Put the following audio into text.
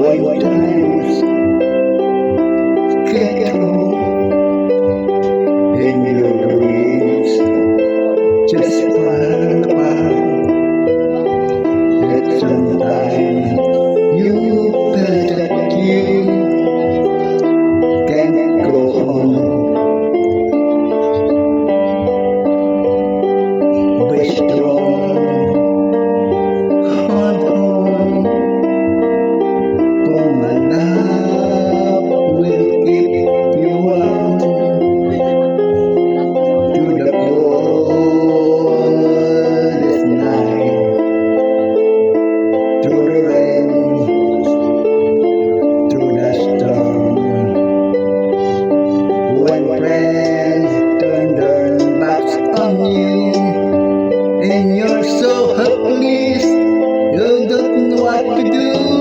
When times get through in your dreams, just fall apart. That sometimes you feel that you can't go on. Be strong, hold on, for my love will keep you warm to the coldest night, through the rain, through the storm. When friends turn their backs on you and you're so helpless, you don't know what to do.